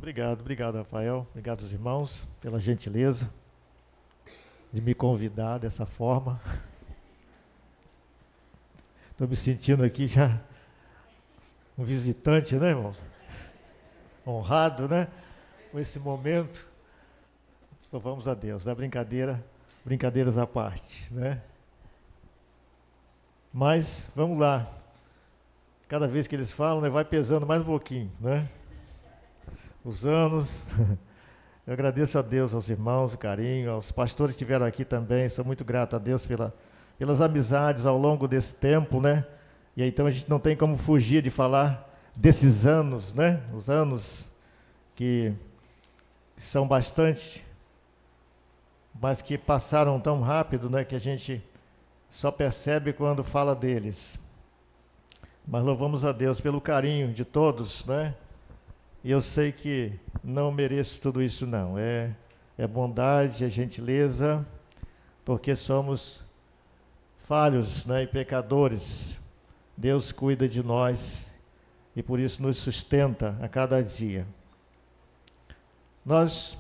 Obrigado, Rafael. Obrigado aos irmãos pela gentileza de me convidar dessa forma. Estou me sentindo aqui já um visitante, né, irmãos? Honrado, né? Com esse momento. Louvamos a Deus. Da brincadeiras à parte, né? Mas, vamos lá. Cada vez que eles falam, né, vai pesando mais um pouquinho, né? Os anos. Eu agradeço a Deus, aos irmãos, o carinho, aos pastores que estiveram aqui também. Sou muito grato a Deus pelas amizades ao longo desse tempo, né? E aí, então a gente não tem como fugir de falar desses anos, né? Os anos que são bastante, mas que passaram tão rápido, né? Que a gente só percebe quando fala deles. Mas louvamos a Deus pelo carinho de todos, né? E eu sei que não mereço tudo isso não. É bondade, é gentileza, porque somos falhos, né, e pecadores. Deus cuida de nós e por isso nos sustenta a cada dia. Nós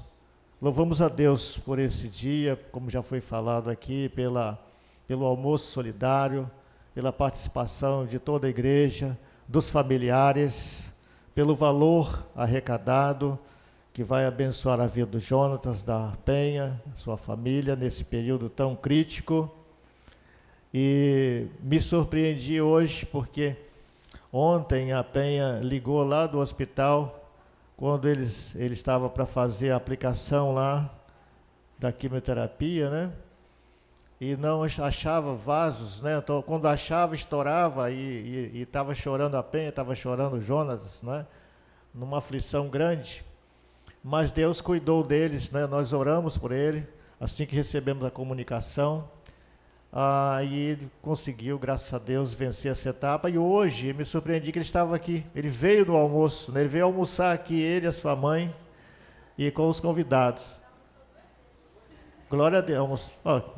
louvamos a Deus por esse dia, como já foi falado aqui, pelo almoço solidário, pela participação de toda a igreja, dos familiares, pelo valor arrecadado, que vai abençoar a vida do Jonatas, da Penha, sua família, nesse período tão crítico. E me surpreendi hoje, porque ontem a Penha ligou lá do hospital, quando ele estava para fazer a aplicação lá da quimioterapia, né? E não achava vasos, né? Então, quando achava, estourava e estava chorando a Penha, estava chorando o Jonas, né? Numa aflição grande. Mas Deus cuidou deles, né? Nós oramos por ele, assim que recebemos a comunicação. E ele conseguiu, graças a Deus, vencer essa etapa. E hoje, me surpreendi que ele estava aqui. Ele veio no almoço, né? Ele veio almoçar aqui, ele e a sua mãe, e com os convidados. Glória a Deus,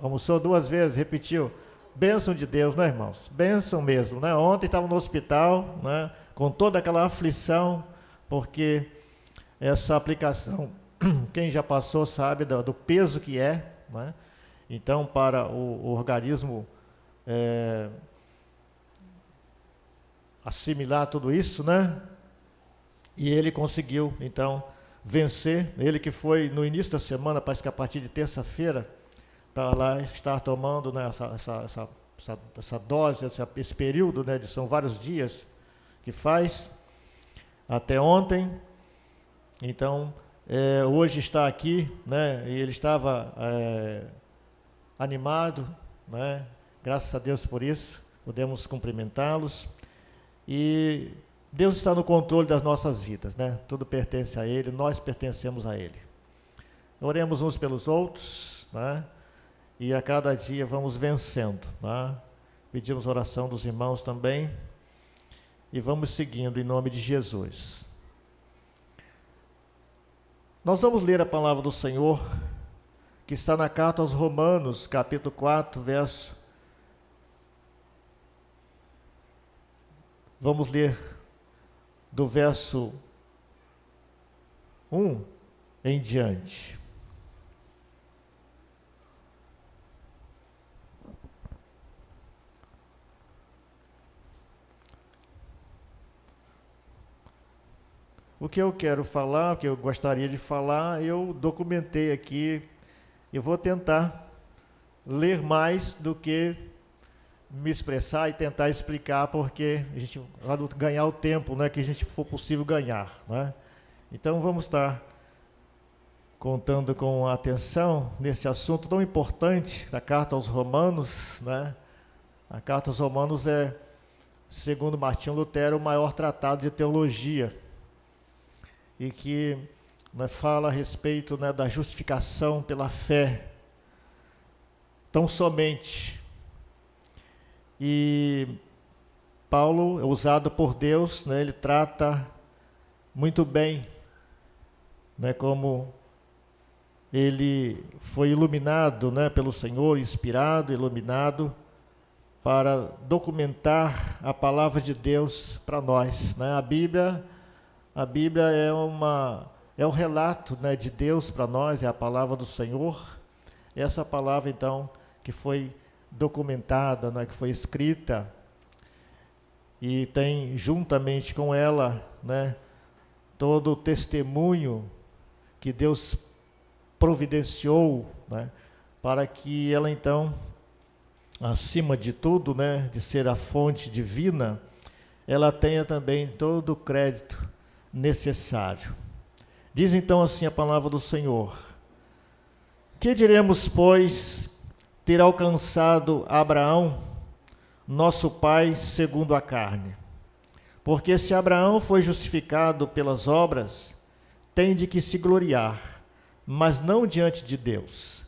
almoçou 2 vezes, repetiu. Bênção de Deus, né, irmãos? Bênção mesmo, né? Ontem estava no hospital, né, com toda aquela aflição, porque essa aplicação, quem já passou sabe do peso que é, né? Então, para o organismo assimilar tudo isso, né? E ele conseguiu, então, vencer, ele que foi no início da semana, parece que a partir de terça-feira, para lá estar tomando, né, essa dose, esse período, né, são vários dias que faz, até ontem. Então, hoje está aqui, né, e ele estava animado, né, graças a Deus por isso, podemos cumprimentá-los. E Deus está no controle das nossas vidas, né? Tudo pertence a Ele, nós pertencemos a Ele. Oremos uns pelos outros, né? E a cada dia vamos vencendo, né? Pedimos oração dos irmãos também e vamos seguindo em nome de Jesus. Nós vamos ler a palavra do Senhor, que está na carta aos Romanos, capítulo 4, verso. Vamos ler do verso 1 em diante. O que eu quero falar, o que eu gostaria de falar, eu documentei aqui. Eu vou tentar ler mais do que me expressar e tentar explicar, porque a gente vai ganhar o tempo, né, que a gente for possível ganhar, né? Então vamos estar contando com atenção nesse assunto tão importante da carta aos Romanos, né? A carta aos Romanos é, segundo Martinho Lutero, o maior tratado de teologia e que, né, fala a respeito, né, da justificação pela fé, tão somente. E Paulo, usado por Deus, né, ele trata muito bem, né, como ele foi iluminado, né, pelo Senhor, inspirado, iluminado, para documentar a palavra de Deus para nós, né? A Bíblia é o relato, né, de Deus para nós, é a palavra do Senhor. Essa palavra, então, que foi documentada, né, que foi escrita, e tem juntamente com ela, né, todo o testemunho que Deus providenciou, né, para que ela, então, acima de tudo, né, de ser a fonte divina, ela tenha também todo o crédito necessário. Diz então assim a palavra do Senhor: que diremos, pois, ter alcançado Abraão, nosso pai segundo a carne? Porque se Abraão foi justificado pelas obras, tem de que se gloriar, mas não diante de Deus.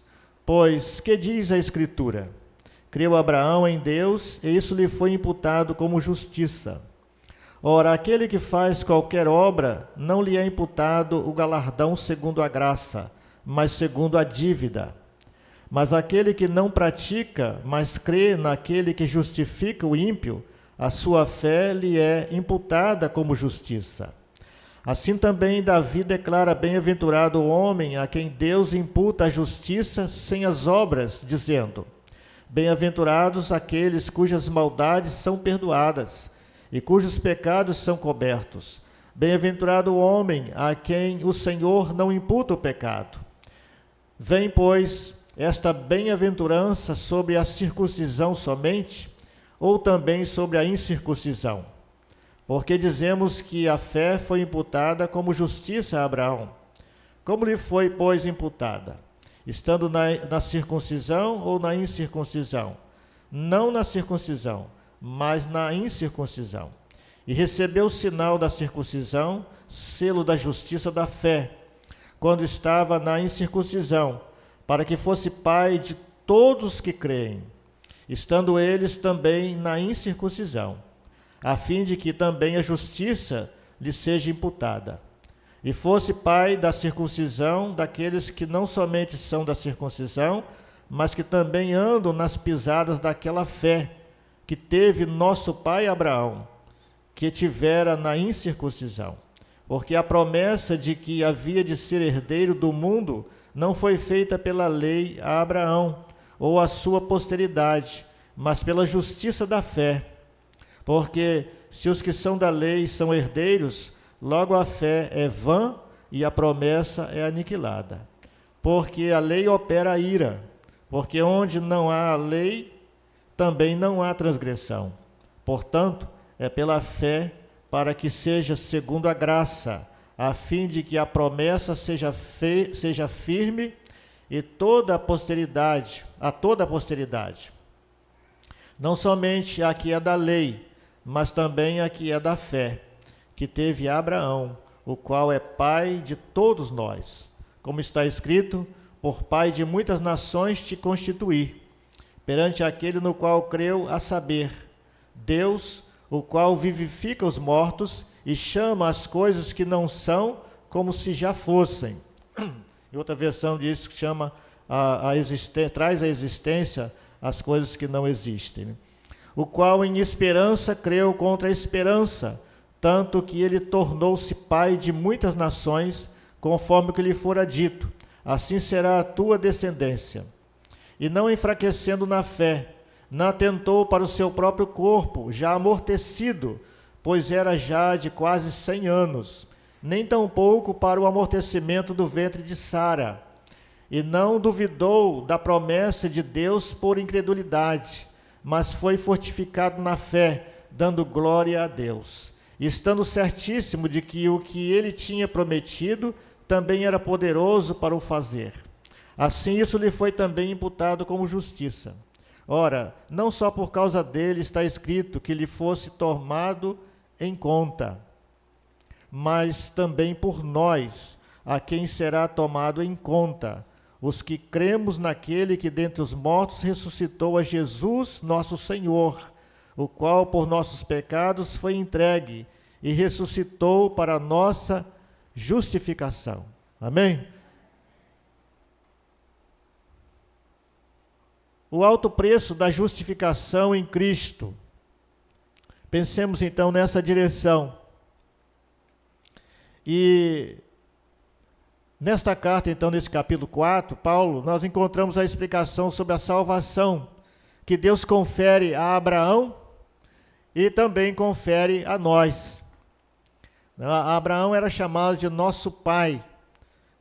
Pois, que diz a Escritura? Creu Abraão em Deus, e isso lhe foi imputado como justiça. Ora, aquele que faz qualquer obra, não lhe é imputado o galardão segundo a graça, mas segundo a dívida. Mas aquele que não pratica, mas crê naquele que justifica o ímpio, a sua fé lhe é imputada como justiça. Assim também Davi declara bem-aventurado o homem a quem Deus imputa a justiça sem as obras, dizendo: bem-aventurados aqueles cujas maldades são perdoadas e cujos pecados são cobertos. Bem-aventurado o homem a quem o Senhor não imputa o pecado. Vem, pois, esta bem-aventurança sobre a circuncisão somente, ou também sobre a incircuncisão? Porque dizemos que a fé foi imputada como justiça a Abraão. Como lhe foi, pois, imputada? Estando na circuncisão ou na incircuncisão? Não na circuncisão, mas na incircuncisão. E recebeu o sinal da circuncisão, selo da justiça da fé, quando estava na incircuncisão, para que fosse pai de todos que creem, estando eles também na incircuncisão, a fim de que também a justiça lhe seja imputada. E fosse pai da circuncisão daqueles que não somente são da circuncisão, mas que também andam nas pisadas daquela fé que teve nosso pai Abraão, que tivera na incircuncisão. Porque a promessa de que havia de ser herdeiro do mundo não foi feita pela lei a Abraão ou a sua posteridade, mas pela justiça da fé. Porque se os que são da lei são herdeiros, logo a fé é vã e a promessa é aniquilada. Porque a lei opera a ira, porque onde não há a lei, também não há transgressão. Portanto, é pela fé, para que seja segundo a graça, a fim de que a promessa seja firme e a toda a posteridade, não somente a que é da lei, mas também a que é da fé, que teve Abraão, o qual é pai de todos nós. Como está escrito: por pai de muitas nações te constituí, perante aquele no qual creu, a saber, Deus, o qual vivifica os mortos e chama as coisas que não são como se já fossem. Em outra versão diz que chama traz à existência as coisas que não existem. O qual em esperança creu contra a esperança, tanto que ele tornou-se pai de muitas nações, conforme o que lhe fora dito: assim será a tua descendência. E não enfraquecendo na fé, não atentou para o seu próprio corpo, já amortecido, pois era já de quase 100 anos, nem tampouco para o amortecimento do ventre de Sara. E não duvidou da promessa de Deus por incredulidade, mas foi fortificado na fé, dando glória a Deus, estando certíssimo de que o que ele tinha prometido também era poderoso para o fazer. Assim isso lhe foi também imputado como justiça. Ora, não só por causa dele está escrito que lhe fosse tomado em conta, mas também por nós, a quem será tomado em conta, os que cremos naquele que dentre os mortos ressuscitou a Jesus, nosso Senhor, o qual por nossos pecados foi entregue e ressuscitou para a nossa justificação. Amém? O alto preço da justificação em Cristo. Pensemos então nessa direção. E Nesta carta, então, nesse capítulo 4, Paulo, nós encontramos a explicação sobre a salvação que Deus confere a Abraão e também confere a nós. Abraão era chamado de nosso pai,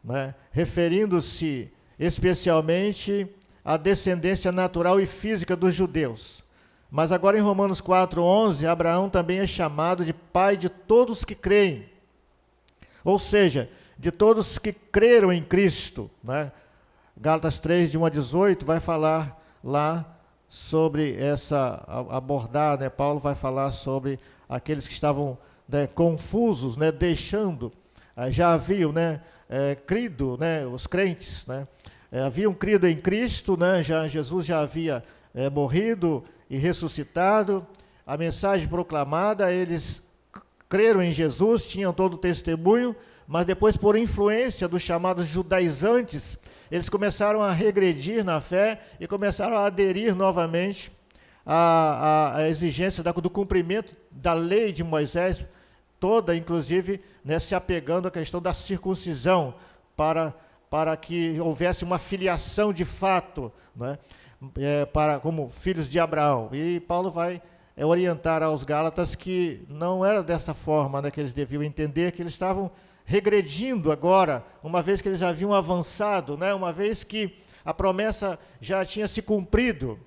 né? Referindo-se especialmente à descendência natural e física dos judeus. Mas agora em Romanos 4:11, Abraão também é chamado de pai de todos que creem. Ou seja, de todos que creram em Cristo, né? Gálatas 3, de 1 a 18, vai falar lá sobre essa, abordar, né? Paulo vai falar sobre aqueles que estavam, né, confusos, né? Deixando, já haviam, né, crido, né? Os crentes, né? Haviam crido em Cristo, né? Jesus já havia morrido e ressuscitado, a mensagem proclamada, eles creram em Jesus, tinham todo o testemunho, mas depois, por influência dos chamados judaizantes, eles começaram a regredir na fé e começaram a aderir novamente à exigência do cumprimento da lei de Moisés, toda, inclusive, né, se apegando à questão da circuncisão, para que houvesse uma filiação de fato, né, como filhos de Abraão. E Paulo vai orientar aos Gálatas que não era dessa forma, né, que eles deviam entender, que eles estavam regredindo agora, uma vez que eles haviam avançado, né, uma vez que a promessa já tinha se cumprido,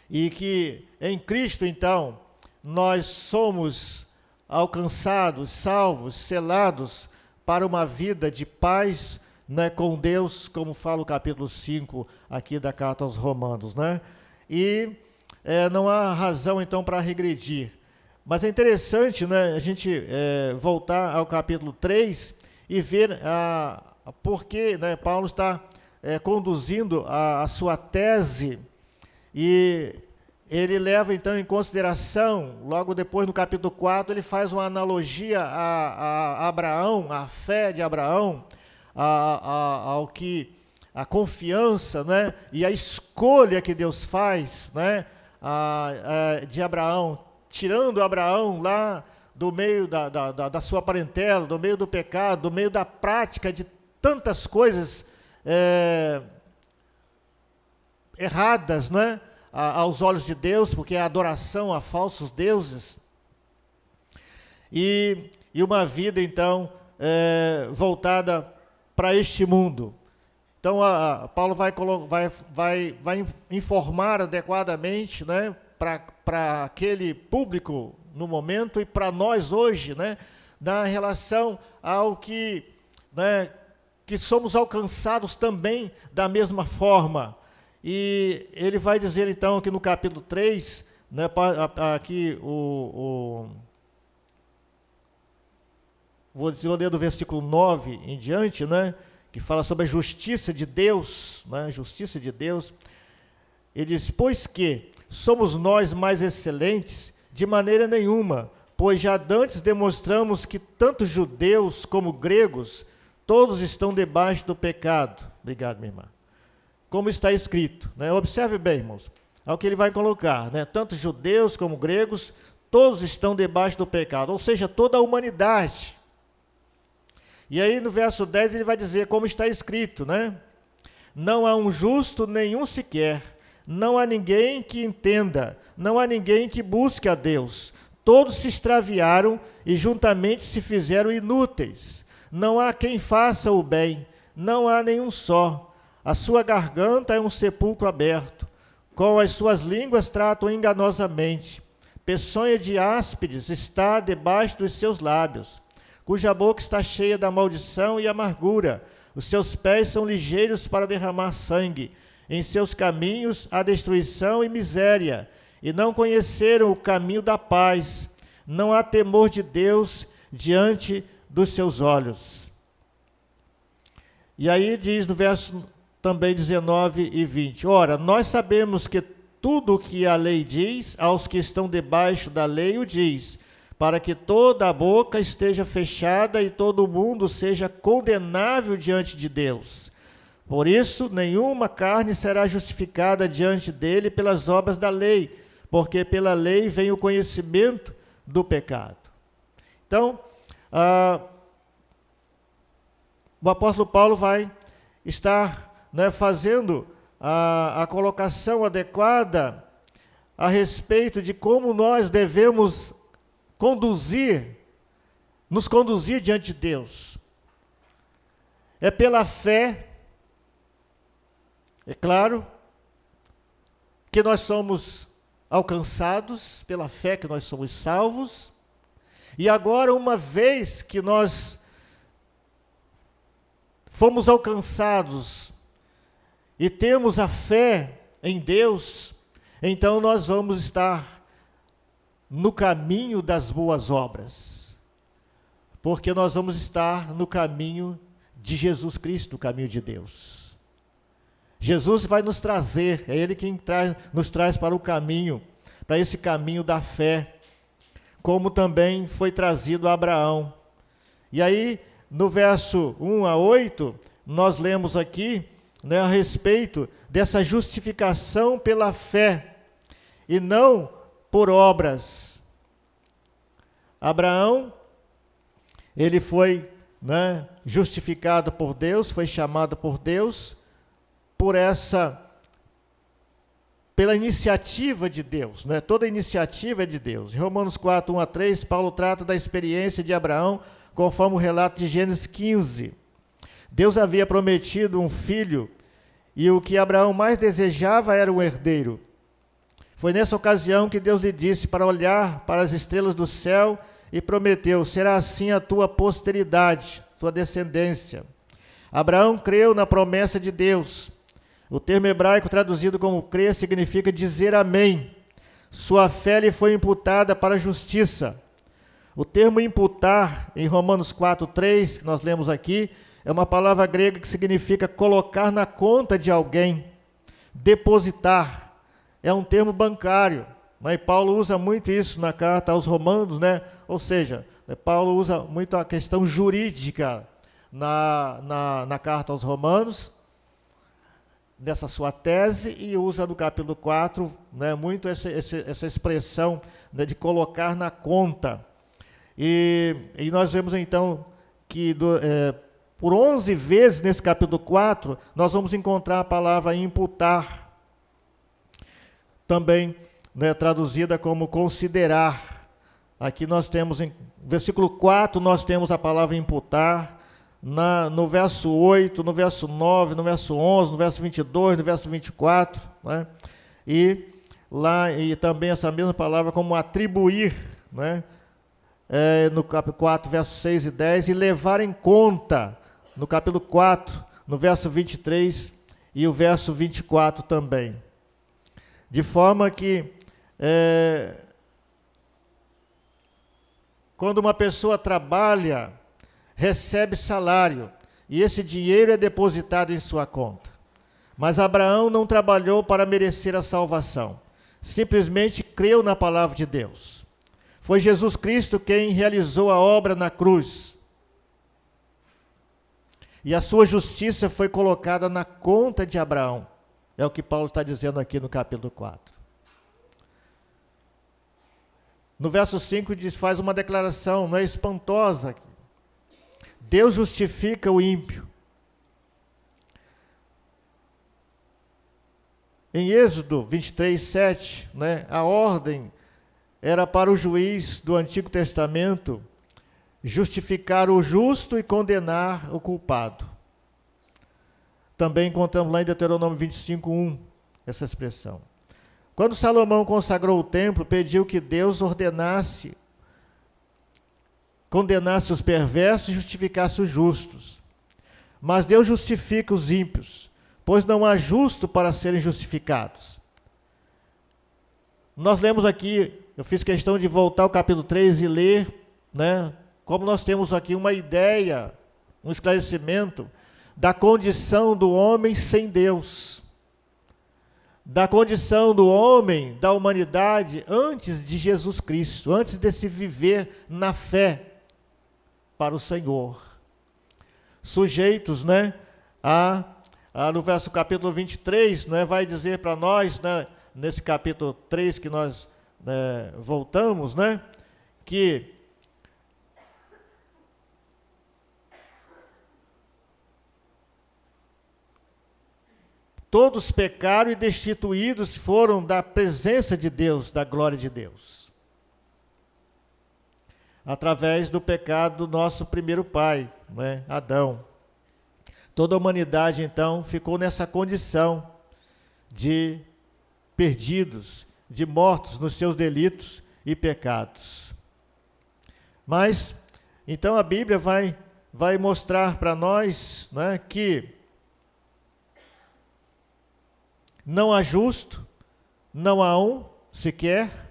e que em Cristo, então, nós somos alcançados, salvos, selados para uma vida de paz, né, com Deus, como fala o capítulo 5 aqui da carta aos Romanos, né? E não há razão, então, para regredir. Mas é interessante, né, a gente voltar ao capítulo 3 e ver por que, né, Paulo está conduzindo a sua tese, e ele leva, então, em consideração, logo depois no capítulo 4, ele faz uma analogia a Abraão, a fé de Abraão, a confiança, né, e a escolha que Deus faz, né, de Abraão, tirando Abraão lá do meio da sua parentela, do meio do pecado, do meio da prática de tantas coisas erradas, né, aos olhos de Deus, porque é a adoração a falsos deuses, e uma vida, voltada para este mundo. Então, Paulo vai informar adequadamente, né, para aquele público no momento e para nós hoje, né, na relação ao que, né, que somos alcançados também da mesma forma. E ele vai dizer, então, aqui no capítulo 3, né, aqui vou ler do versículo 9 em diante, né, que fala sobre a justiça de Deus, né, justiça de Deus. Ele diz: pois que somos nós mais excelentes? De maneira nenhuma, pois já dantes demonstramos que tanto judeus como gregos, todos estão debaixo do pecado. Obrigado, minha irmã. Como está escrito, né? Observe bem, irmãos, ao que ele vai colocar, né? Tanto judeus como gregos, todos estão debaixo do pecado, ou seja, toda a humanidade. E aí no verso 10 ele vai dizer, como está escrito, né? Não há um justo nenhum sequer, não há ninguém que entenda, não há ninguém que busque a Deus. Todos se extraviaram e juntamente se fizeram inúteis. Não há quem faça o bem, não há nenhum só. A sua garganta é um sepulcro aberto, com as suas línguas tratam enganosamente. Peçonha de áspides está debaixo dos seus lábios, cuja boca está cheia da maldição e amargura. Os seus pés são ligeiros para derramar sangue. Em seus caminhos há destruição e miséria, e não conheceram o caminho da paz. Não há temor de Deus diante dos seus olhos. E aí diz no verso também 19 e 20, ora, nós sabemos que tudo o que a lei diz, aos que estão debaixo da lei o diz, para que toda a boca esteja fechada e todo mundo seja condenável diante de Deus. Por isso, nenhuma carne será justificada diante dele pelas obras da lei, porque pela lei vem o conhecimento do pecado. Então, o apóstolo Paulo vai estar, né, fazendo a colocação adequada a respeito de como nós devemos nos conduzir diante de Deus. É pela fé, é claro, que nós somos alcançados, pela fé que nós somos salvos, e agora, uma vez que nós fomos alcançados e temos a fé em Deus, então nós vamos estar no caminho das boas obras, porque nós vamos estar no caminho de Jesus Cristo, o caminho de Deus. Jesus vai nos trazer, é Ele quem nos traz para o caminho, para esse caminho da fé, como também foi trazido a Abraão. E aí, no verso 1 a 8, nós lemos aqui, né, a respeito dessa justificação pela fé, e não por obras. Abraão, ele foi, né, justificado por Deus, foi chamado por Deus, pela iniciativa de Deus, né? Toda iniciativa é de Deus. Em Romanos 4, 1 a 3, Paulo trata da experiência de Abraão, conforme o relato de Gênesis 15. Deus havia prometido um filho, e o que Abraão mais desejava era um herdeiro. Foi nessa ocasião que Deus lhe disse para olhar para as estrelas do céu e prometeu: será assim a tua posteridade, tua descendência. Abraão creu na promessa de Deus. O termo hebraico traduzido como crer significa dizer amém. Sua fé lhe foi imputada para a justiça. O termo imputar, em Romanos 4:3, que nós lemos aqui, é uma palavra grega que significa colocar na conta de alguém, depositar. É um termo bancário, né? E Paulo usa muito isso na carta aos Romanos, né? Ou seja, Paulo usa muito a questão jurídica na carta aos Romanos, nessa sua tese, e usa no capítulo 4, né, muito essa expressão, né, de colocar na conta. E nós vemos então que por 11 vezes nesse capítulo 4, nós vamos encontrar a palavra imputar, também, né, traduzida como considerar. Aqui nós temos, em versículo 4, nós temos a palavra imputar, no verso 8, no verso 9, no verso 11, no verso 22, no verso 24, né? E também essa mesma palavra como atribuir, né? No capítulo 4, versos 6 e 10, e levar em conta, no capítulo 4, no verso 23 e o verso 24 também. De forma que, quando uma pessoa trabalha, recebe salário, e esse dinheiro é depositado em sua conta. Mas Abraão não trabalhou para merecer a salvação, simplesmente creu na palavra de Deus. Foi Jesus Cristo quem realizou a obra na cruz, e a sua justiça foi colocada na conta de Abraão. É o que Paulo está dizendo aqui no capítulo 4. No verso 5 faz uma declaração, não é, espantosa. Deus justifica o ímpio. Em Êxodo 23, 7, né, a ordem era para o juiz do Antigo Testamento justificar o justo e condenar o culpado. Também encontramos lá em Deuteronômio 25, 1, essa expressão. Quando Salomão consagrou o templo, pediu que Deus condenasse os perversos e justificasse os justos. Mas Deus justifica os ímpios, pois não há justo para serem justificados. Nós lemos aqui, eu fiz questão de voltar ao capítulo 3 e ler, né, como nós temos aqui uma ideia, um esclarecimento da condição do homem sem Deus, da condição do homem, da humanidade, antes de Jesus Cristo, antes de se viver na fé para o Senhor. Sujeitos, né, no verso capítulo 23, né, vai dizer para nós, né, nesse capítulo 3 que nós voltamos, né, que Todos pecaram e destituídos foram da presença de Deus, da glória de Deus. Através do pecado do nosso primeiro pai, né, Adão. Toda a humanidade, então, ficou nessa condição de perdidos, de mortos nos seus delitos e pecados. Mas, então, a Bíblia vai mostrar para nós, né, que não há justo, não há um sequer,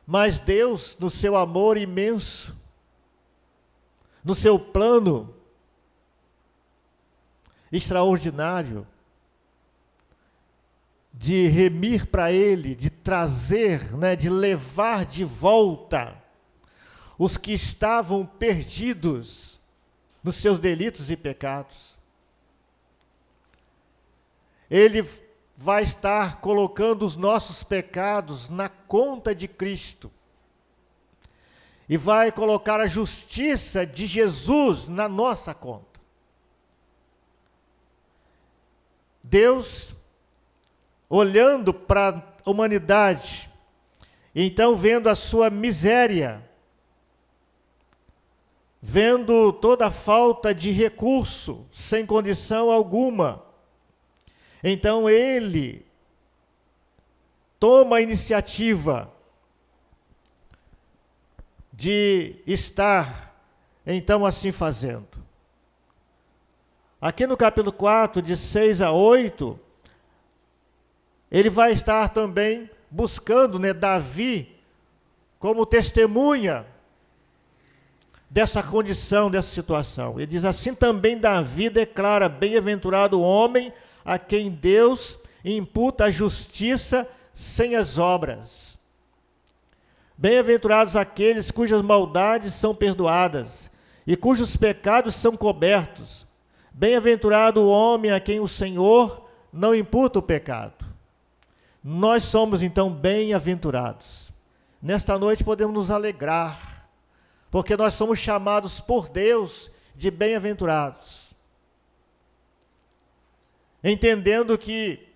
mas Deus, no seu amor imenso, no seu plano extraordinário, de remir para Ele, de trazer, né, de levar de volta os que estavam perdidos nos seus delitos e pecados. Ele vai estar colocando os nossos pecados na conta de Cristo. E vai colocar a justiça de Jesus na nossa conta. Deus, olhando para a humanidade, então vendo a sua miséria, vendo toda a falta de recurso, sem condição alguma, então Ele toma a iniciativa de estar, então, assim fazendo. Aqui no capítulo 4, de 6 a 8, ele vai estar também buscando, né, Davi como testemunha dessa condição, dessa situação. Ele diz assim: também Davi declara: bem-aventurado o homem a quem Deus imputa a justiça sem as obras. Bem-aventurados aqueles cujas maldades são perdoadas e cujos pecados são cobertos. Bem-aventurado o homem a quem o Senhor não imputa o pecado. Nós somos então bem-aventurados. Nesta noite podemos nos alegrar, porque nós somos chamados por Deus de bem-aventurados. Entendendo que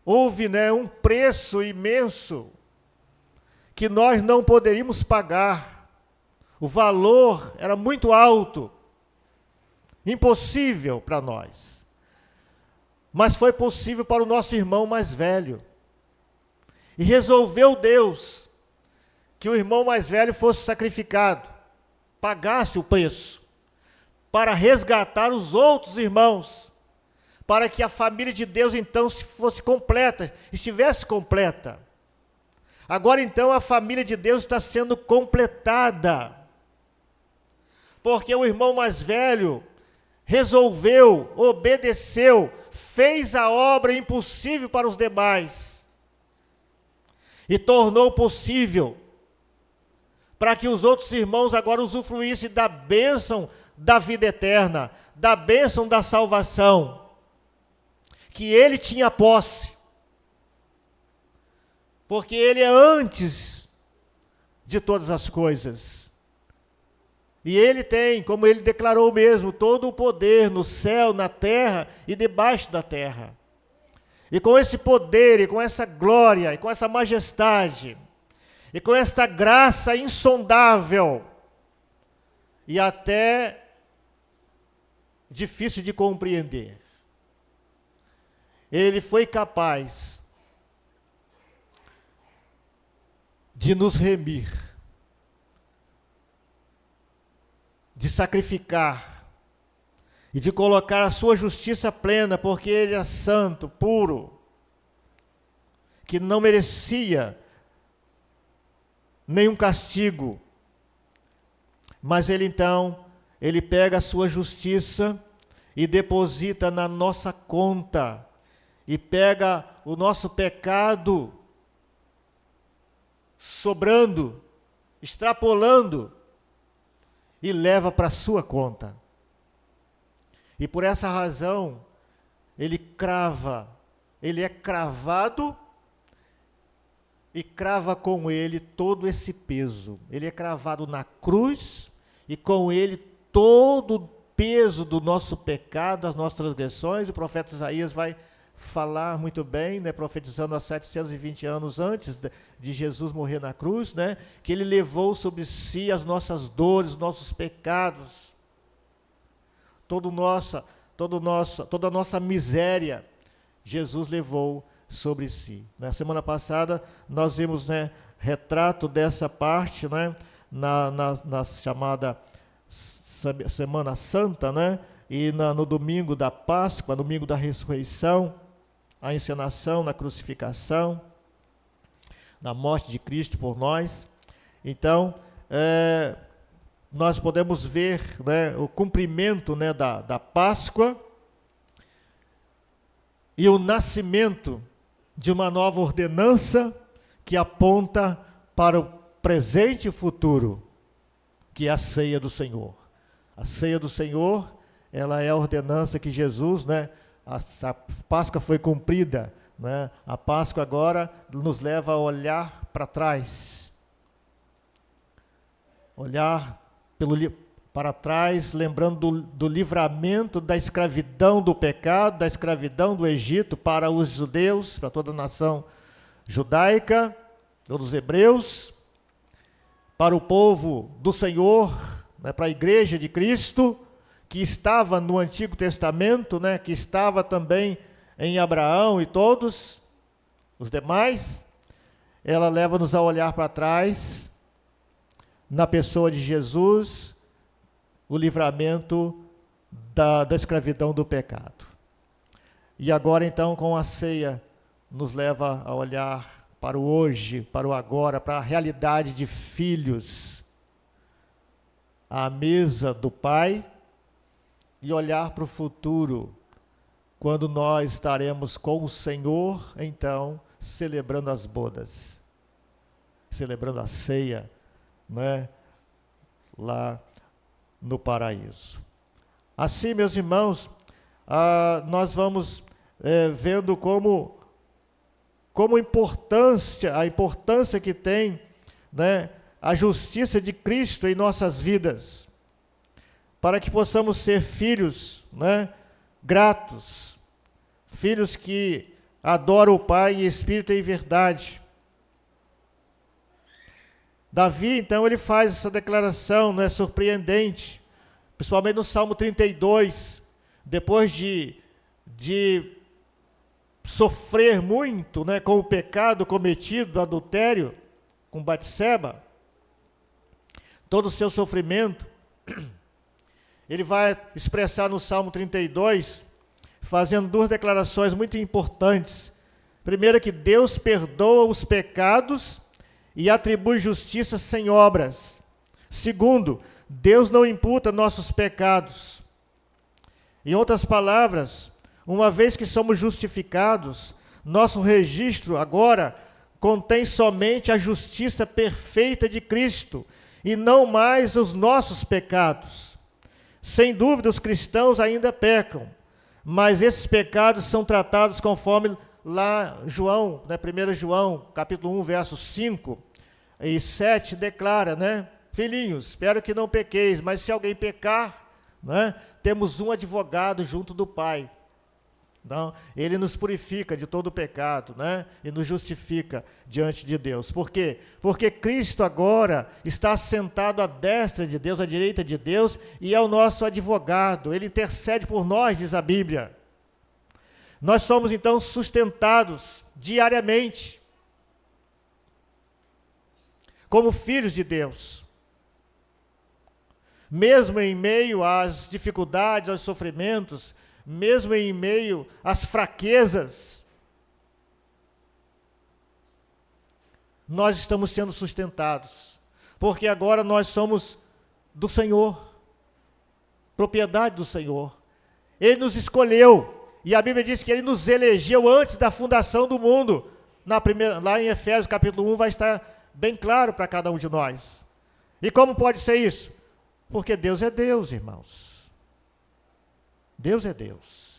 houve, né, um preço imenso que nós não poderíamos pagar. O valor era muito alto, impossível para nós. Mas foi possível para o nosso irmão mais velho. E resolveu Deus que o irmão mais velho fosse sacrificado, pagasse o preço, para resgatar os outros irmãos, para que a família de Deus então fosse completa, estivesse completa. Agora então a família de Deus está sendo completada, porque o irmão mais velho resolveu, obedeceu, fez a obra impossível para os demais e tornou possível para que os outros irmãos agora usufruíssem da bênção da vida eterna, da bênção da salvação, que ele tinha posse, porque ele é antes de todas as coisas. E ele tem, como ele declarou mesmo, todo o poder no céu, na terra e debaixo da terra. E com esse poder, e com essa glória, e com essa majestade, e com esta graça insondável, e até difícil de compreender, ele foi capaz de nos remir, de sacrificar e de colocar a sua justiça plena, porque ele é santo, puro, que não merecia nenhum castigo. Mas ele então, ele pega a sua justiça e deposita na nossa conta, e pega o nosso pecado sobrando, extrapolando, e leva para a sua conta. E por essa razão, ele é cravado, e crava com ele todo esse peso. Ele é cravado na cruz, e com ele peso do nosso pecado, das nossas transgressões. O profeta Isaías vai falar muito bem, né, profetizando há 720 anos antes de Jesus morrer na cruz, né, que ele levou sobre si as nossas dores, os nossos pecados, toda a nossa miséria, Jesus levou sobre si. Na semana passada nós vimos, né, retrato dessa parte, né, na chamada Semana Santa, né, e no domingo da Páscoa, no domingo da ressurreição, a encenação na crucificação, na morte de Cristo por nós. Então, nós podemos ver, né, o cumprimento, né, da Páscoa e o nascimento de uma nova ordenança que aponta para o presente e futuro, que é a ceia do Senhor. A ceia do Senhor, ela é a ordenança que Jesus, né, a Páscoa foi cumprida, né? A Páscoa agora nos leva a olhar para trás, olhar para trás, lembrando do livramento da escravidão do pecado, da escravidão do Egito para os judeus, para toda a nação judaica, todos os hebreus, para o povo do Senhor, né, para a igreja de Cristo, que estava no Antigo Testamento, né, que estava também em Abraão e todos os demais. Ela leva-nos a olhar para trás, na pessoa de Jesus, o livramento da escravidão do pecado. E agora então, com a ceia, nos leva a olhar para o hoje, para o agora, para a realidade de filhos, à mesa do Pai, e olhar para o futuro, quando nós estaremos com o Senhor, então, celebrando as bodas, celebrando a ceia, né, lá no paraíso. Assim, meus irmãos, nós vamos vendo como a importância que tem, né, a justiça de Cristo em nossas vidas, para que possamos ser filhos, né, gratos, filhos que adoram o Pai em espírito e em verdade. Davi, então, ele faz essa declaração, né, surpreendente, principalmente no Salmo 32, depois de sofrer muito, né, com o pecado cometido, do adultério, com Batseba, todo o seu sofrimento, ele vai expressar no Salmo 32, fazendo duas declarações muito importantes. Primeiro, que Deus perdoa os pecados e atribui justiça sem obras. Segundo, Deus não imputa nossos pecados. Em outras palavras, uma vez que somos justificados, nosso registro agora contém somente a justiça perfeita de Cristo e não mais os nossos pecados. Sem dúvida, os cristãos ainda pecam, mas esses pecados são tratados conforme lá João, né, 1 João, capítulo 1, versos 5 e 7, declara, né, filhinhos, espero que não pequeis, mas se alguém pecar, né, temos um advogado junto do Pai. Então, ele nos purifica de todo o pecado, né? E nos justifica diante de Deus. Por quê? Porque Cristo agora está sentado à destra de Deus, à direita de Deus, e é o nosso advogado. Ele intercede por nós, diz a Bíblia. Nós somos então sustentados diariamente como filhos de Deus. Mesmo em meio às dificuldades, aos sofrimentos, mesmo em meio às fraquezas, nós estamos sendo sustentados, porque agora nós somos do Senhor, propriedade do Senhor. Ele nos escolheu, e a Bíblia diz que Ele nos elegeu antes da fundação do mundo. Lá em Efésios capítulo 1 vai estar bem claro para cada um de nós. E como pode ser isso? Porque Deus é Deus, irmãos. Deus é Deus.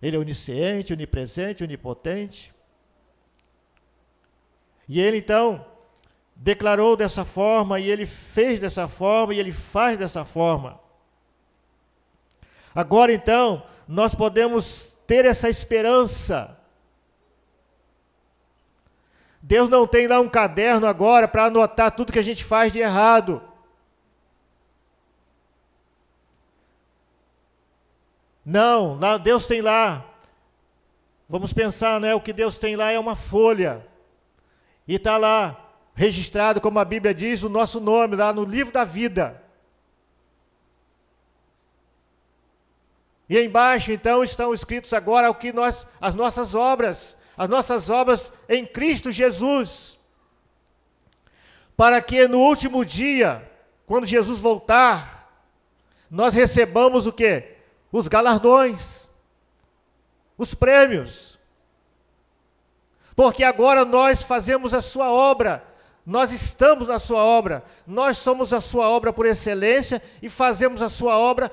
Ele é onisciente, onipresente, onipotente. E Ele então declarou dessa forma, e Ele fez dessa forma, e Ele faz dessa forma. Agora então, nós podemos ter essa esperança. Deus não tem lá um caderno agora para anotar tudo que a gente faz de errado. Não, Deus tem lá. Vamos pensar, né? O que Deus tem lá é uma folha. E está lá, registrado, como a Bíblia diz, o nosso nome, lá no livro da vida. E embaixo, então, estão escritos agora as nossas obras em Cristo Jesus. Para que no último dia, quando Jesus voltar, nós recebamos o quê? Os galardões, os prêmios. Porque agora nós fazemos a sua obra, nós estamos na sua obra, nós somos a sua obra por excelência e fazemos a sua obra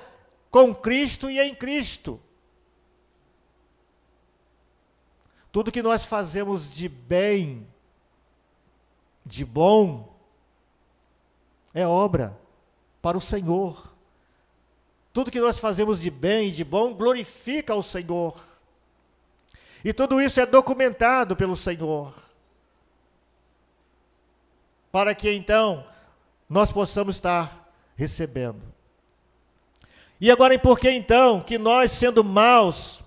com Cristo e em Cristo. Tudo que nós fazemos de bem, de bom, é obra para o Senhor. Tudo que nós fazemos de bem e de bom glorifica ao Senhor. E tudo isso é documentado pelo Senhor. Para que então nós possamos estar recebendo. E agora, por que então que nós, sendo maus,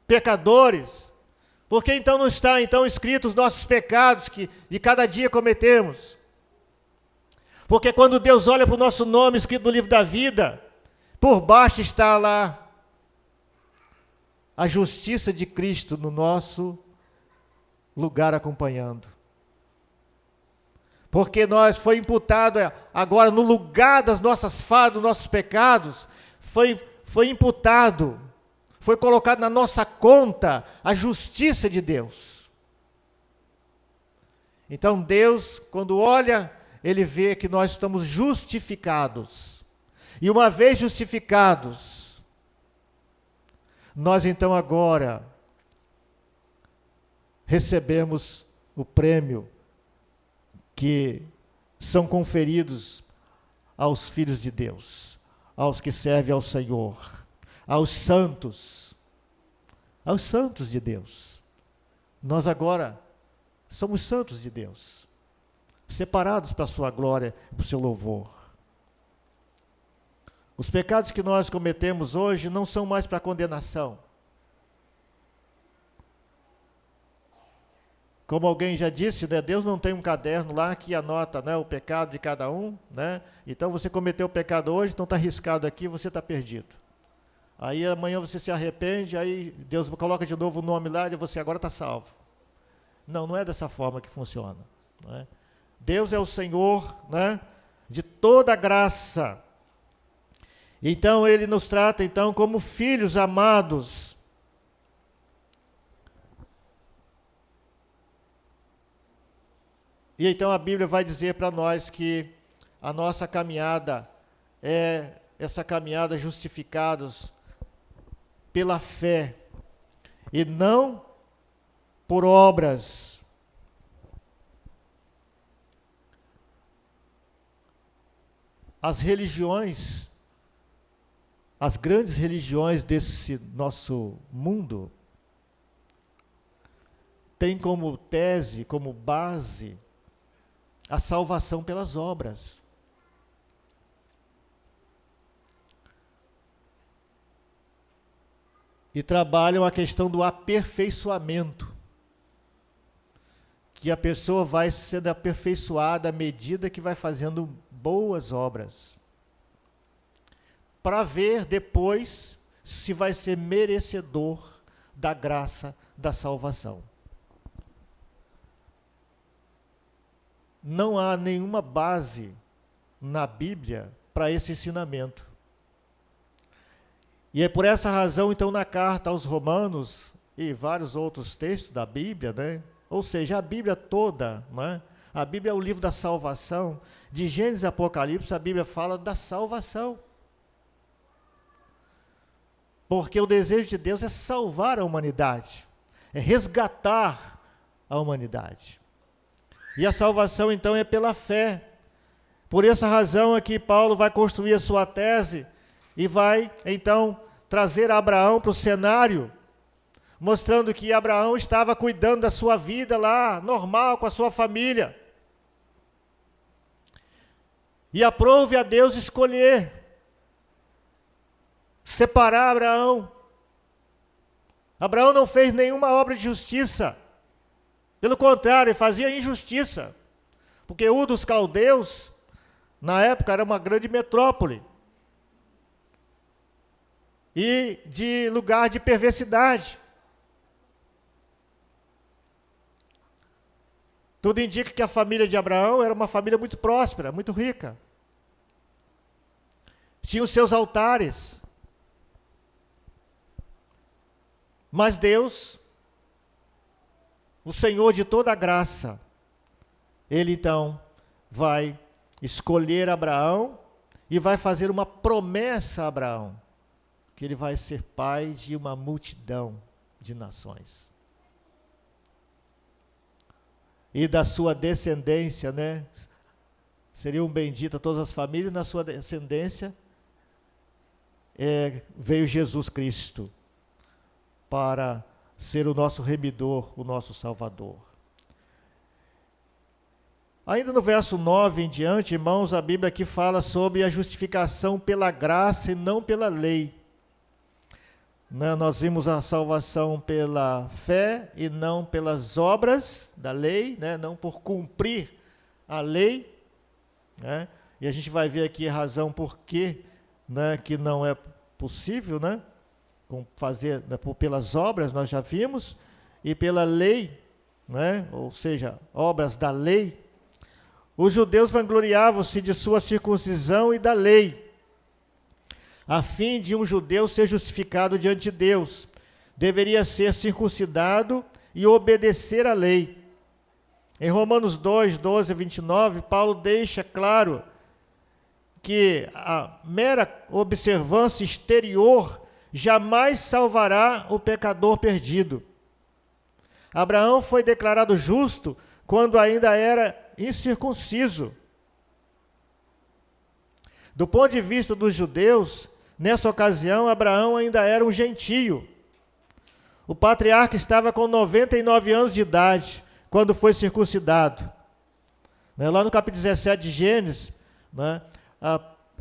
pecadores, por que então não está então escritos os nossos pecados que de cada dia cometemos? Porque quando Deus olha para o nosso nome escrito no livro da vida, por baixo está lá a justiça de Cristo no nosso lugar acompanhando. Porque foi imputado agora no lugar das nossas falhas, dos nossos pecados, foi imputado, foi colocado na nossa conta a justiça de Deus. Então Deus, quando olha, Ele vê que nós estamos justificados. E uma vez justificados, nós então agora recebemos o prêmio que são conferidos aos filhos de Deus, aos que servem ao Senhor, aos santos de Deus. Nós agora somos santos de Deus, separados para a sua glória e para o seu louvor. Os pecados que nós cometemos hoje não são mais para condenação. Como alguém já disse, né, Deus não tem um caderno lá que anota, né, o pecado de cada um, né? Então você cometeu o pecado hoje, então está riscado aqui, você está perdido. Aí amanhã você se arrepende, aí Deus coloca de novo o nome lá e você agora está salvo. Não, não é dessa forma que funciona. Né? Deus é o Senhor, né, de toda graça. Então Ele nos trata então como filhos amados. E então a Bíblia vai dizer para nós que a nossa caminhada é essa caminhada justificados pela fé e não por obras. As religiões, as grandes religiões desse nosso mundo, têm como tese, como base, a salvação pelas obras. E trabalham a questão do aperfeiçoamento. Que a pessoa vai sendo aperfeiçoada à medida que vai fazendo boas obras. Para ver depois se vai ser merecedor da graça da salvação. Não há nenhuma base na Bíblia para esse ensinamento. E é por essa razão, então, na carta aos Romanos e vários outros textos da Bíblia, né? Ou seja, a Bíblia toda, né? A Bíblia é o livro da salvação. De Gênesis a Apocalipse, a Bíblia fala da salvação. Porque o desejo de Deus é salvar a humanidade, é resgatar a humanidade. E a salvação, então, é pela fé. Por essa razão é que Paulo vai construir a sua tese e vai então trazer Abraão para o cenário, mostrando que Abraão estava cuidando da sua vida lá, normal, com a sua família. E aprove a Deus escolher, separar Abraão. Abraão não fez nenhuma obra de justiça. Pelo contrário, ele fazia injustiça. Porque Ur dos Caldeus, na época, era uma grande metrópole. E de lugar de perversidade. Tudo indica que a família de Abraão era uma família muito próspera, muito rica. Tinha os seus altares. Mas Deus, o Senhor de toda a graça, Ele então vai escolher Abraão e vai fazer uma promessa a Abraão, que ele vai ser pai de uma multidão de nações. E da sua descendência, né? Seriam benditas todas as famílias, na sua descendência veio Jesus Cristo para ser o nosso remidor, o nosso Salvador. Ainda no verso 9 em diante, irmãos, a Bíblia aqui fala sobre a justificação pela graça e não pela lei. Nós vimos a salvação pela fé e não pelas obras da lei, né? Não por cumprir a lei, né? E a gente vai ver aqui a razão por que, né, que não é possível, né, fazer, né, pelas obras, nós já vimos, e pela lei, né, ou seja, obras da lei. Os judeus vangloriavam-se de sua circuncisão e da lei, a fim de um judeu ser justificado diante de Deus, deveria ser circuncidado e obedecer à lei. Em Romanos 2, 12 a 29, Paulo deixa claro que a mera observância exterior jamais salvará o pecador perdido. Abraão foi declarado justo quando ainda era incircunciso. Do ponto de vista dos judeus, nessa ocasião, Abraão ainda era um gentio. O patriarca estava com 99 anos de idade quando foi circuncidado. Lá no capítulo 17 de Gênesis, né,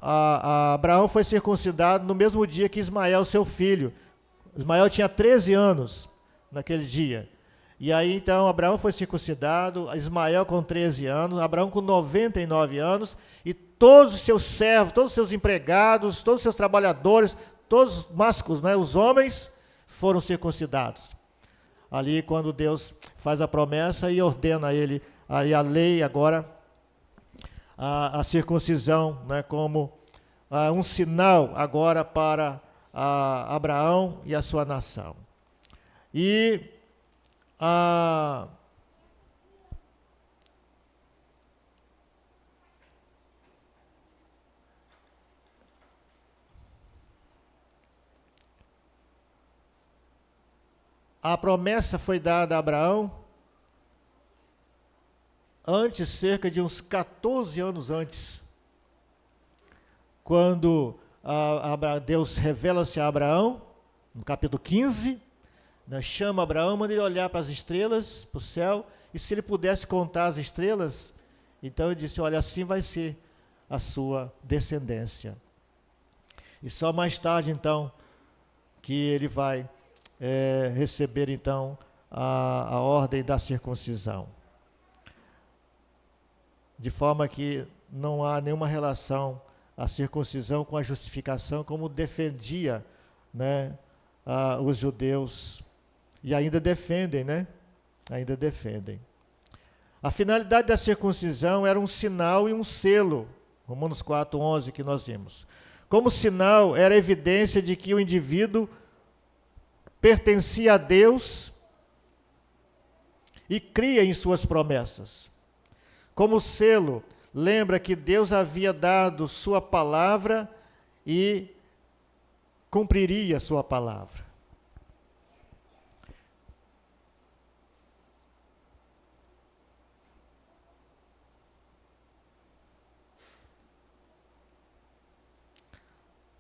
Abraão foi circuncidado no mesmo dia que Ismael, seu filho. Ismael tinha 13 anos naquele dia. E aí então Abraão foi circuncidado, Ismael com 13 anos, Abraão com 99 anos, e todos os seus servos, todos os seus empregados, todos os seus trabalhadores, todos os másculos, né, os homens, foram circuncidados. Ali quando Deus faz a promessa e ordena a ele, aí a lei agora, a circuncisão, né, como um sinal agora para Abraão e a sua nação. E a promessa foi dada a Abraão antes, cerca de uns 14 anos antes, quando Deus revela-se a Abraão, no capítulo 15, né, chama Abraão, manda ele olhar para as estrelas, para o céu, e se ele pudesse contar as estrelas, então ele disse, olha, assim vai ser a sua descendência. E só mais tarde, então, que ele vai receber, então, a ordem da circuncisão. De forma que não há nenhuma relação a circuncisão com a justificação, como defendia, né, os judeus, e ainda defendem, né? Ainda defendem. A finalidade da circuncisão era um sinal e um selo, Romanos 4:11 que nós vimos. Como sinal, era evidência de que o indivíduo pertencia a Deus e cria em suas promessas. Como selo, lembra que Deus havia dado sua palavra e cumpriria sua palavra.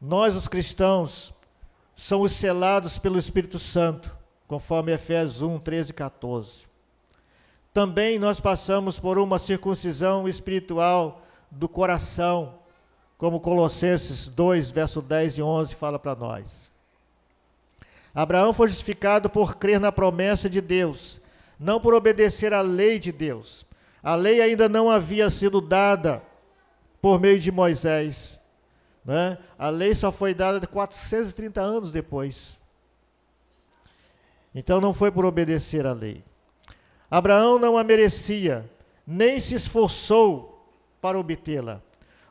Nós, os cristãos, somos selados pelo Espírito Santo, conforme Efésios 1, 13 e 14. Também nós passamos por uma circuncisão espiritual do coração, como Colossenses 2, verso 10 e 11 fala para nós. Abraão foi justificado por crer na promessa de Deus, não por obedecer à lei de Deus. A lei ainda não havia sido dada por meio de Moisés, né? A lei só foi dada 430 anos depois. Então não foi por obedecer à lei. Abraão não a merecia, nem se esforçou para obtê-la.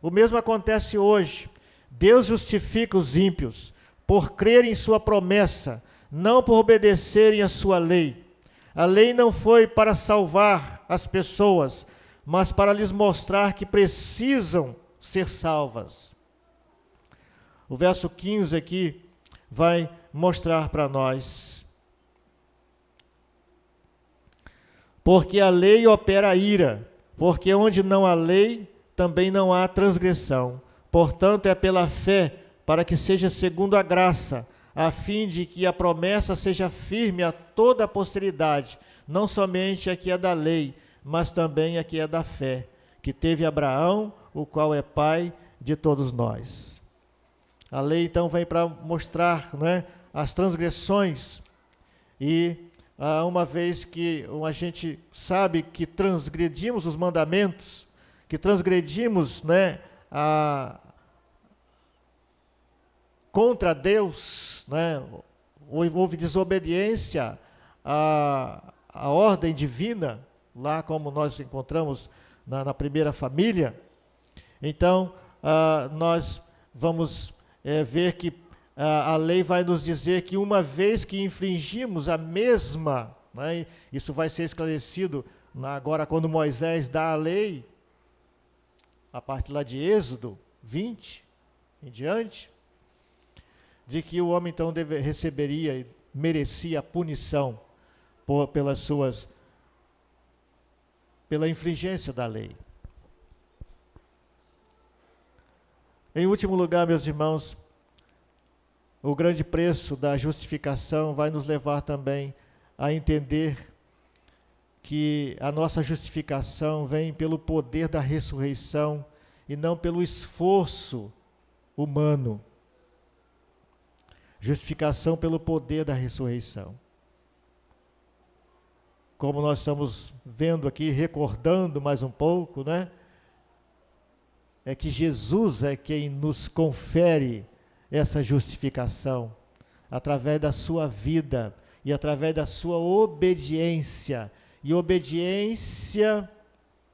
O mesmo acontece hoje. Deus justifica os ímpios por crerem em sua promessa, não por obedecerem à sua lei. A lei não foi para salvar as pessoas, mas para lhes mostrar que precisam ser salvas. O verso 15 aqui vai mostrar para nós. Porque a lei opera a ira, porque onde não há lei, também não há transgressão. Portanto, é pela fé, para que seja segundo a graça, a fim de que a promessa seja firme a toda a posteridade, não somente a que é da lei, mas também a que é da fé, que teve Abraão, o qual é pai de todos nós. A lei, então, vem para mostrar, né, as transgressões, e uma vez que a gente sabe que transgredimos os mandamentos, que transgredimos, né, contra Deus, né, houve desobediência à ordem divina, lá como nós encontramos na primeira família. Então, nós vamos ver que a lei vai nos dizer que uma vez que infringimos a mesma, né, isso vai ser esclarecido agora quando Moisés dá a lei, a partir lá de Êxodo 20 em diante, de que o homem então receberia e merecia a punição pela infringência da lei. Em último lugar, meus irmãos, o grande preço da justificação vai nos levar também a entender que a nossa justificação vem pelo poder da ressurreição e não pelo esforço humano. Justificação pelo poder da ressurreição. Como nós estamos vendo aqui, recordando mais um pouco, né? É que Jesus é quem nos confere essa justificação, através da sua vida e através da sua obediência, e obediência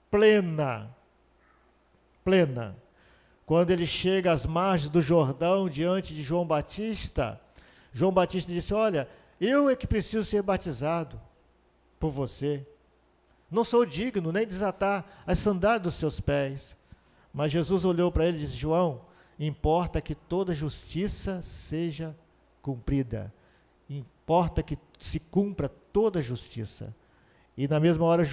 plena. Quando ele chega às margens do Jordão, diante de João Batista disse: olha, eu é que preciso ser batizado por você. Não sou digno nem desatar as sandálias dos seus pés. Mas Jesus olhou para ele e disse: João, importa que toda justiça seja cumprida. Importa que se cumpra toda justiça. E na mesma hora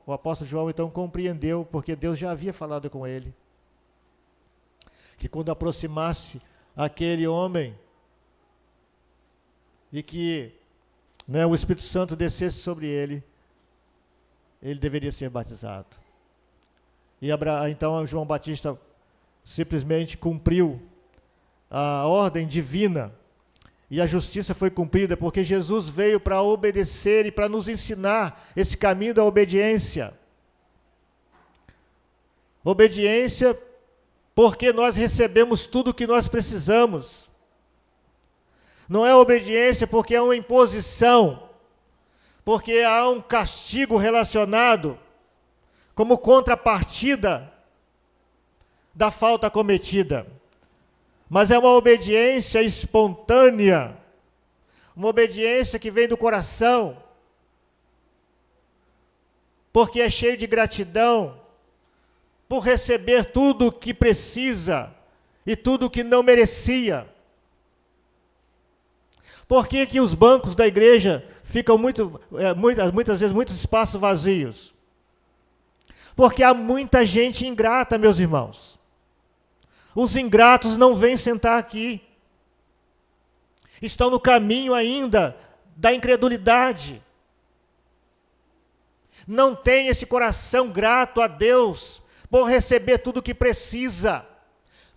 o apóstolo João então compreendeu, porque Deus já havia falado com ele, que quando aproximasse aquele homem e que, né, o Espírito Santo descesse sobre ele, ele deveria ser batizado. E então João Batista simplesmente cumpriu a ordem divina, e a justiça foi cumprida, porque Jesus veio para obedecer e para nos ensinar esse caminho da obediência. Obediência porque nós recebemos tudo o que nós precisamos. Não é obediência porque é uma imposição, porque há um castigo relacionado como contrapartida da falta cometida. Mas é uma obediência espontânea, uma obediência que vem do coração, porque é cheio de gratidão por receber tudo o que precisa e tudo o que não merecia. Por que que os bancos da igreja ficam muitas vezes muitos espaços vazios? Porque há muita gente ingrata, meus irmãos. Os ingratos não vêm sentar aqui. Estão no caminho ainda da incredulidade. Não tem esse coração grato a Deus por receber tudo o que precisa,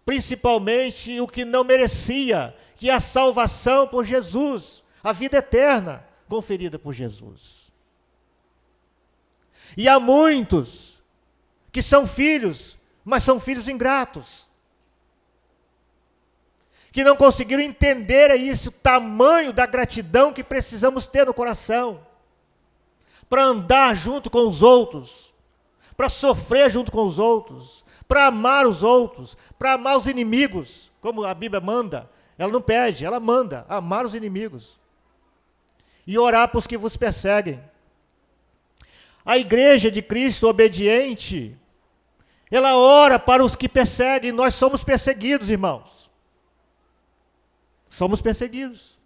principalmente o que não merecia, que é a salvação por Jesus, a vida eterna conferida por Jesus. E há muitos que são filhos, mas são filhos ingratos, que não conseguiram entender isso, o tamanho da gratidão que precisamos ter no coração, para andar junto com os outros, para sofrer junto com os outros, para amar os outros, para amar os inimigos, como a Bíblia manda. Ela não pede, ela manda amar os inimigos e orar para os que vos perseguem. A igreja de Cristo obediente, ela ora para os que perseguem. Nós somos perseguidos, irmãos. Somos perseguidos.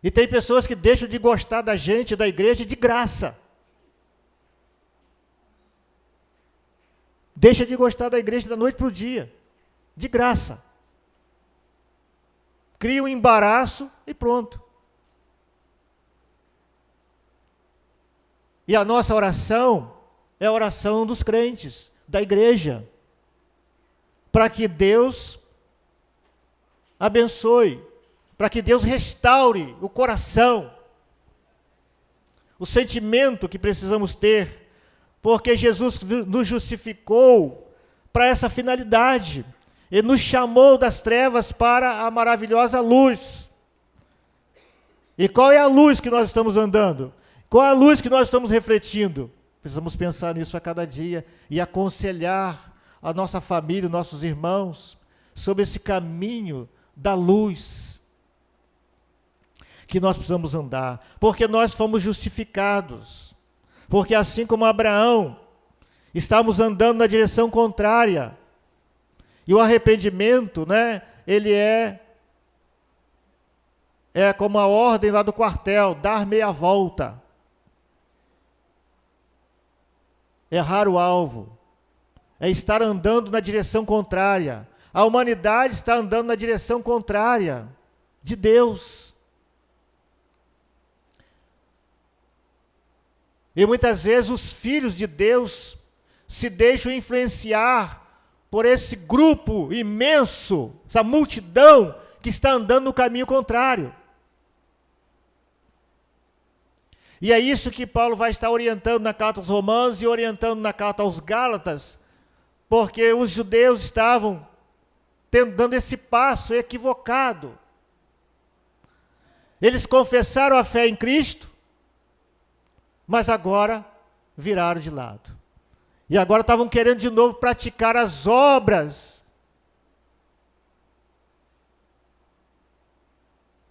E tem pessoas que deixam de gostar da gente, da igreja, de graça. Deixa de gostar da igreja da noite para o dia, de graça. Cria um embaraço e pronto. E a nossa oração é a oração dos crentes, da igreja, para que Deus abençoe, para que Deus restaure o coração, o sentimento que precisamos ter, porque Jesus nos justificou para essa finalidade. Ele nos chamou das trevas para a maravilhosa luz. E qual é a luz que nós estamos andando? Qual é a luz que nós estamos refletindo? Precisamos pensar nisso a cada dia e aconselhar a nossa família, nossos irmãos, sobre esse caminho da luz que nós precisamos andar, porque nós fomos justificados, porque assim como Abraão, estamos andando na direção contrária, e o arrependimento, né, ele é como a ordem lá do quartel, dar meia volta, errar o alvo, é estar andando na direção contrária. A humanidade está andando na direção contrária de Deus. E muitas vezes os filhos de Deus se deixam influenciar por esse grupo imenso, essa multidão que está andando no caminho contrário. E é isso que Paulo vai estar orientando na carta aos Romanos e orientando na carta aos Gálatas, porque os judeus estavam dando esse passo equivocado. Eles confessaram a fé em Cristo, mas agora viraram de lado. E agora estavam querendo de novo praticar as obras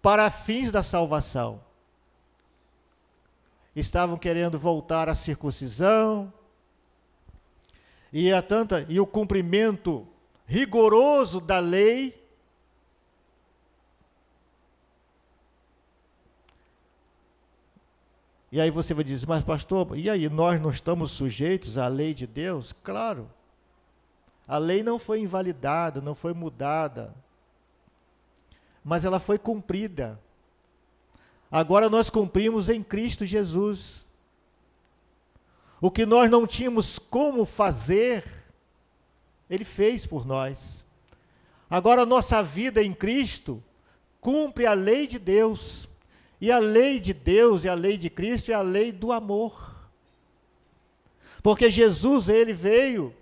para fins da salvação. Estavam querendo voltar à circuncisão e o cumprimento rigoroso da lei. E aí você vai dizer, mas pastor, e aí, nós não estamos sujeitos à lei de Deus? Claro. A lei não foi invalidada, não foi mudada, mas ela foi cumprida. Agora nós cumprimos em Cristo Jesus. O que nós não tínhamos como fazer, Ele fez por nós. Agora a nossa vida em Cristo cumpre a lei de Deus. E a lei de Deus e a lei de Cristo é a lei do amor. Porque Jesus, Ele veio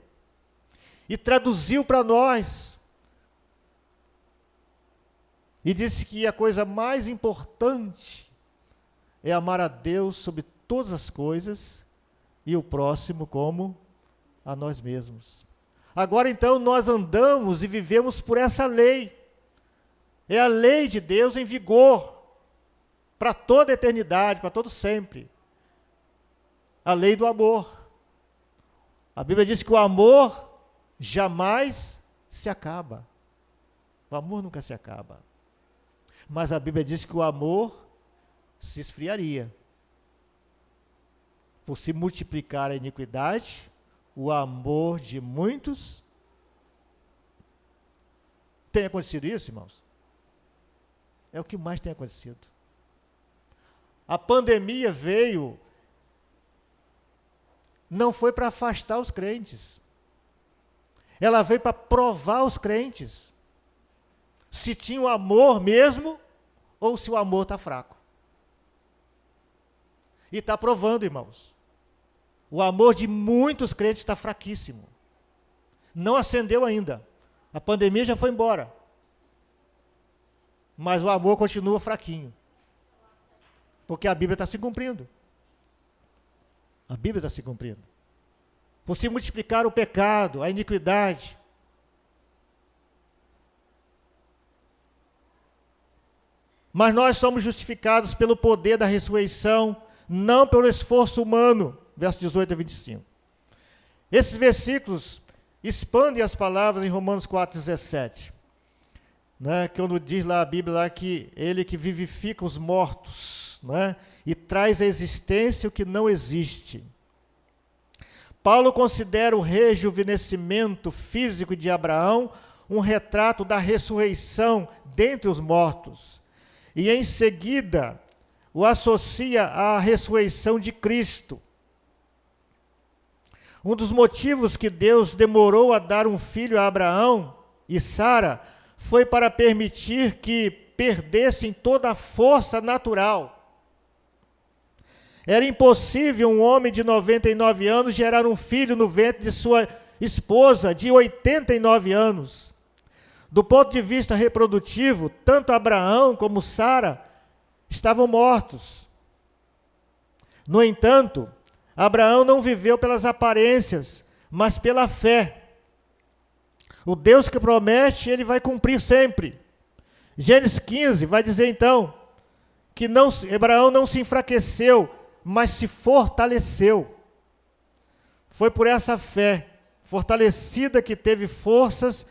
e traduziu para nós. E disse que a coisa mais importante é amar a Deus sobre todas as coisas e o próximo como a nós mesmos. Agora então nós andamos e vivemos por essa lei. É a lei de Deus em vigor para toda a eternidade, para todo sempre. A lei do amor. A Bíblia diz que o amor jamais se acaba. O amor nunca se acaba. Mas a Bíblia diz que o amor se esfriaria. por se multiplicar a iniquidade, o amor de muitos. Tem acontecido isso, irmãos? É o que mais tem acontecido. A pandemia veio, não foi para afastar os crentes. Ela veio para provar os crentes se tinham amor mesmo ou se o amor está fraco. E está provando, irmãos. O amor de muitos crentes está fraquíssimo. Não acendeu ainda. A pandemia já foi embora. Mas o amor continua fraquinho. Porque a Bíblia está se cumprindo. A Bíblia está se cumprindo. Por se multiplicar o pecado, a iniquidade. Mas nós somos justificados pelo poder da ressurreição, não pelo esforço humano. Versos 18 a 25. Esses versículos expandem as palavras em Romanos 4,17. Né, quando diz lá a Bíblia lá que ele que vivifica os mortos, né, e traz à existência o que não existe. Paulo considera o rejuvenescimento físico de Abraão um retrato da ressurreição dentre os mortos. E em seguida o associa à ressurreição de Cristo. Um dos motivos que Deus demorou a dar um filho a Abraão e Sara foi para permitir que perdessem toda a força natural. Era impossível um homem de 99 anos gerar um filho no ventre de sua esposa de 89 anos. Do ponto de vista reprodutivo, tanto Abraão como Sara estavam mortos. No entanto, Abraão não viveu pelas aparências, mas pela fé. O Deus que promete, ele vai cumprir sempre. Gênesis 15 vai dizer então que Abraão não se enfraqueceu, mas se fortaleceu. Foi por essa fé fortalecida que teve forças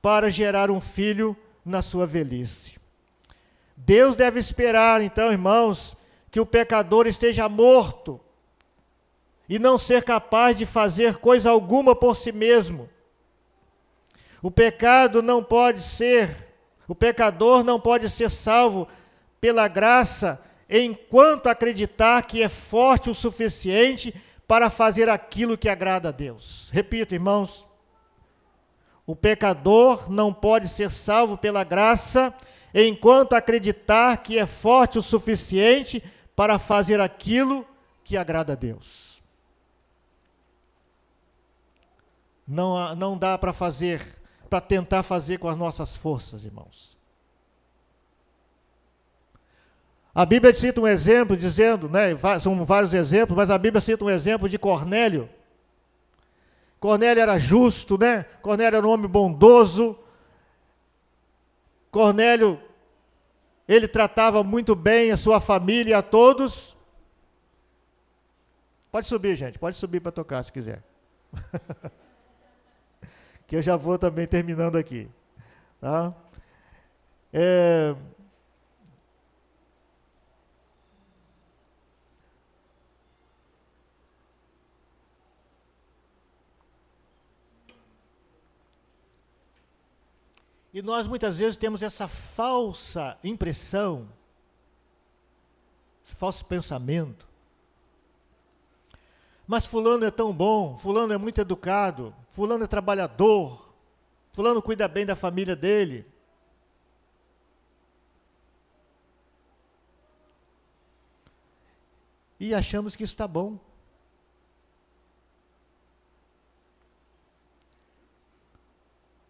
para gerar um filho na sua velhice. Deus deve esperar, então, irmãos, que o pecador esteja morto e não ser capaz de fazer coisa alguma por si mesmo. O pecador não pode ser salvo pela graça enquanto acreditar que é forte o suficiente para fazer aquilo que agrada a Deus. Repito, irmãos, o pecador não pode ser salvo pela graça enquanto acreditar que é forte o suficiente para fazer aquilo que agrada a Deus. Não dá para tentar fazer com as nossas forças, irmãos. A Bíblia cita um exemplo, dizendo, né, são vários exemplos, mas a Bíblia cita um exemplo de Cornélio. Cornélio era justo, né? Cornélio era um homem bondoso. Cornélio, ele tratava muito bem a sua família e a todos. Pode subir, gente, pode subir para tocar se quiser. Que eu já vou também terminando aqui. Tá? E nós muitas vezes temos essa falsa impressão, esse falso pensamento. Mas fulano é tão bom, fulano é muito educado, fulano é trabalhador, fulano cuida bem da família dele. E achamos que isso está bom.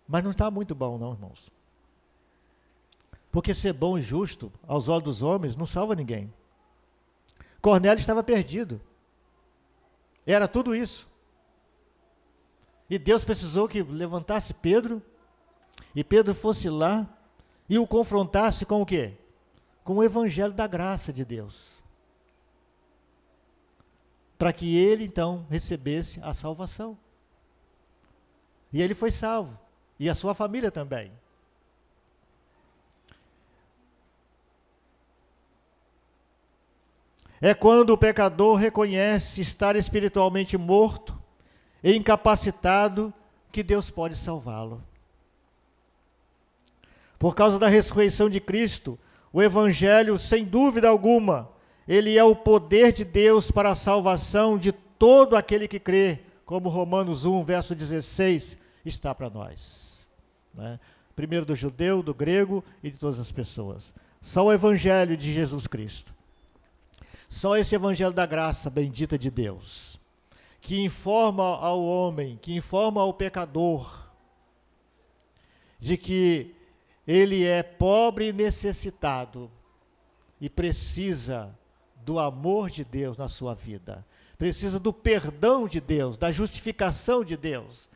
Mas não está muito bom não, irmãos. Porque ser bom e justo aos olhos dos homens não salva ninguém. Cornélio estava perdido. Era tudo isso. E Deus precisou que levantasse Pedro, e Pedro fosse lá e o confrontasse com o quê? Com o evangelho da graça de Deus. Para que ele então recebesse a salvação. E ele foi salvo. E a sua família também. É quando o pecador reconhece estar espiritualmente morto e incapacitado, que Deus pode salvá-lo. Por causa da ressurreição de Cristo, o Evangelho, sem dúvida alguma, ele é o poder de Deus para a salvação de todo aquele que crê, como Romanos 1, verso 16, está para nós. Né? Primeiro do judeu, do grego e de todas as pessoas. Só o Evangelho de Jesus Cristo. Só esse Evangelho da graça bendita de Deus, que informa ao homem, que informa ao pecador, de que ele é pobre e necessitado e precisa do amor de Deus na sua vida. Precisa do perdão de Deus, da justificação de Deus.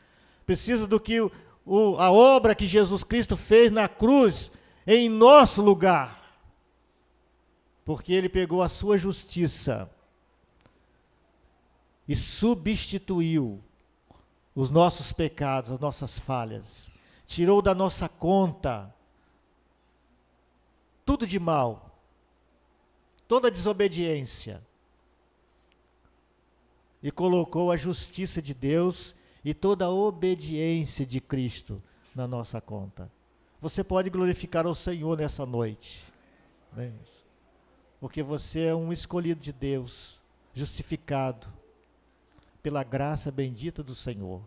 Precisa do que a obra que Jesus Cristo fez na cruz em nosso lugar. Porque ele pegou a sua justiça e substituiu os nossos pecados, as nossas falhas. Tirou da nossa conta tudo de mal, toda desobediência. E colocou a justiça de Deus e toda a obediência de Cristo na nossa conta. Você pode glorificar ao Senhor nessa noite. Né? Porque você é um escolhido de Deus, justificado pela graça bendita do Senhor.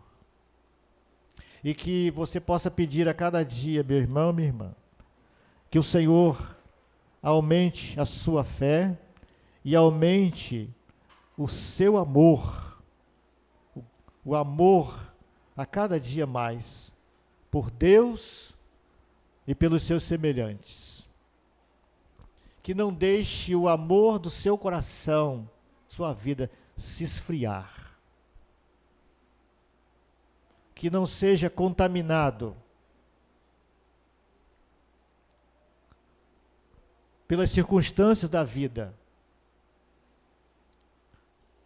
E que você possa pedir a cada dia, meu irmão, minha irmã, que o Senhor aumente a sua fé e aumente o seu amor, o amor a cada dia mais por Deus e pelos seus semelhantes. Que não deixe o amor do seu coração, sua vida, se esfriar. Que não seja contaminado pelas circunstâncias da vida,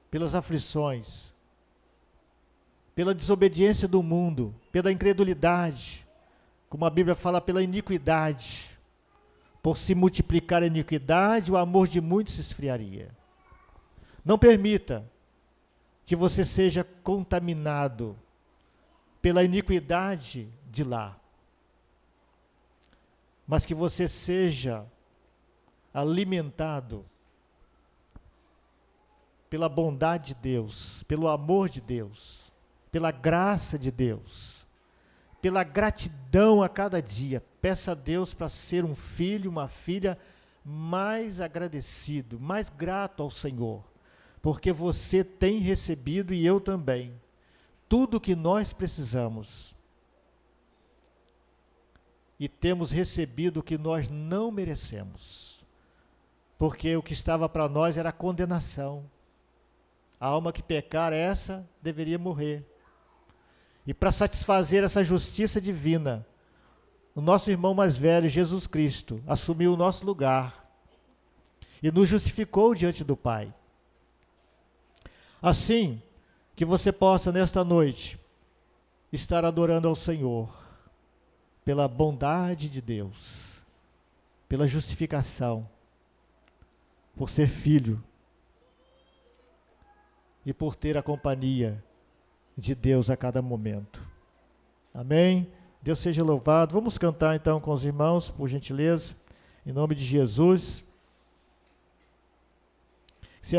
pelas aflições, pela desobediência do mundo, pela incredulidade, como a Bíblia fala, pela iniquidade. Por se multiplicar a iniquidade, o amor de muitos se esfriaria. Não permita que você seja contaminado pela iniquidade de lá, mas que você seja alimentado pela bondade de Deus, pelo amor de Deus, pela graça de Deus, pela gratidão a cada dia. Peça a Deus para ser um filho, uma filha mais agradecido, mais grato ao Senhor, porque você tem recebido, e eu também, tudo o que nós precisamos. E temos recebido o que nós não merecemos, porque o que estava para nós era a condenação. A alma que pecar, essa deveria morrer. E para satisfazer essa justiça divina, o nosso irmão mais velho, Jesus Cristo, assumiu o nosso lugar e nos justificou diante do Pai. Assim, que você possa nesta noite estar adorando ao Senhor pela bondade de Deus, pela justificação, por ser filho e por ter a companhia de Deus a cada momento. Amém? Deus seja louvado. Vamos cantar então com os irmãos, por gentileza, em nome de Jesus. Se